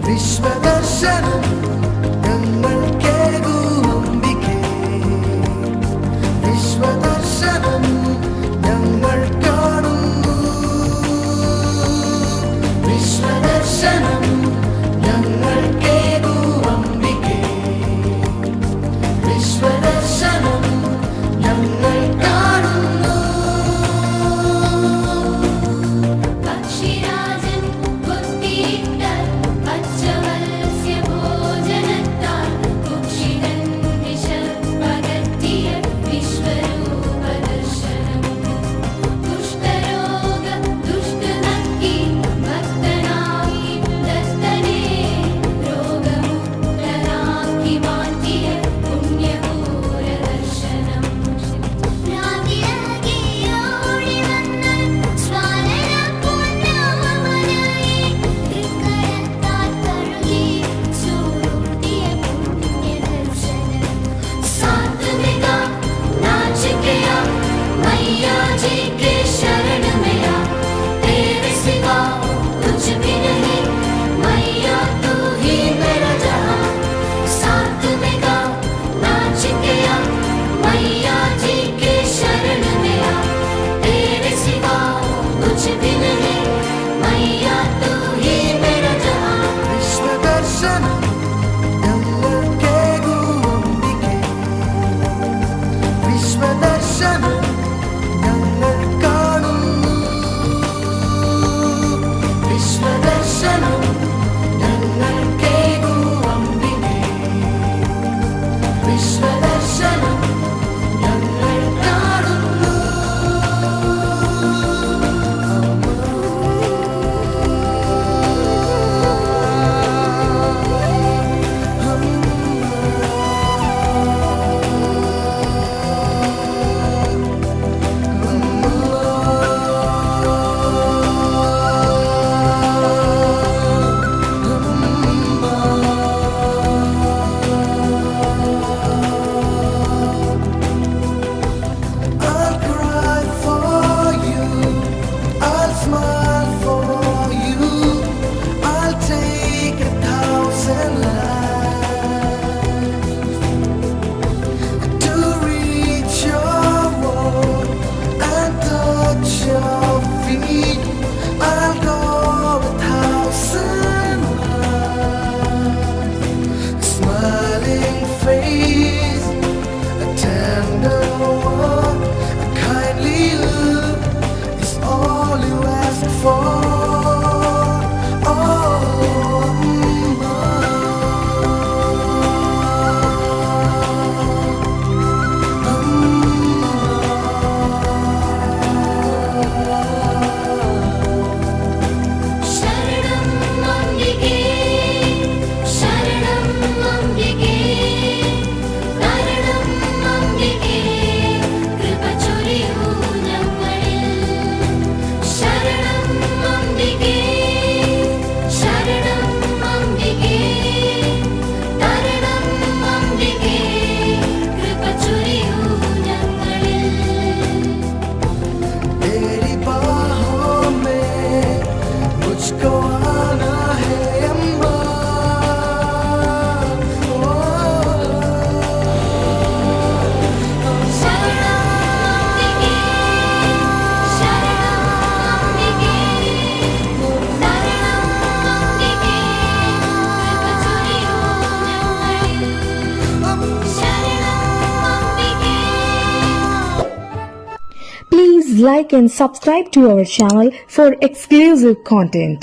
വിശ്വദർശനം ഞങ്ങൾ കേകുമംബികേ വിശ്വദർശനം ഞങ്ങൾ കാണുന്നു വിശ്വദർശനം ഞങ്ങൾ കേകുമംബികേ വിശ്വദർശനം ഞങ്ങൾ കാണുന്നു പക്ഷിരാജൻ കൊത്തിയിട്ട പച്ചവത്സ്യ ഭോജനത്താൽ കുക്ഷിതൻ വിശപ്പകറ്റിയ വിശ്വരൂപ ദർശനം കുഷ്ഠരോഗ ദുഷ്ടനക്കി ഭക്തനായി ദത്തനെ രോഗമുക്തനാക്കി മാറ്റിയ പുണ്യപൂര ദർശനം രാതിരകിയോടി വന്ന സ്വാലരപൂർണ്ണമനായി തൃക്കരത്താൽ കഴുകി ചൂടിയ പുണ്യദർശനം സാത്വിക नाचिकेया मैया जी के शरण में आ तेरे सिवा कुछ भी नहीं मैया तू ही मेरा जहां सात्विक नाचिकेया मैया जी के शरण में आ तेरे सिवा कुछ भी नहीं मैया तू ही मेरा जहां വിശ്വദർശനം ഞങ്ങൾ കേകുമംബികേ വിശ്വദർശനം ഞങ്ങൾ കാണുന്നു വിശ്വദർശനം ഞങ്ങൾ കേകുമംബികേ വിശ്വദർശനം ഞങ്ങൾ കാണുന്നു I'll cry for you, I'll smile for you, I'll take 1,000 lives to reach your wall and touch your feet. I'll go 1,000 miles, smiling face, a tender one, a kindly look is all you ask for. Oh, ശരണം അംബികേ ശരണം അംബികേ കരണം അംബികേ കൃപ ചൊരിയൂ ഞങ്ങളിൽ ശരണം അംബികേ ശരണം അംബികേ കരണം അംബികേ കൃപ ചൊരിയൂ ഞങ്ങളിൽ तेरी बाहों में मुझको आना है अम्मा। ശരണം അംബികേ ശരണം അംബികേ കരണം അംബികേ കൃപ ചൊരിയൂ ഞങ്ങളിൽ ശരണം അംബികേ. Please like and subscribe to our channel for exclusive content.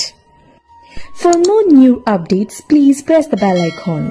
For more new updates, please press the bell icon.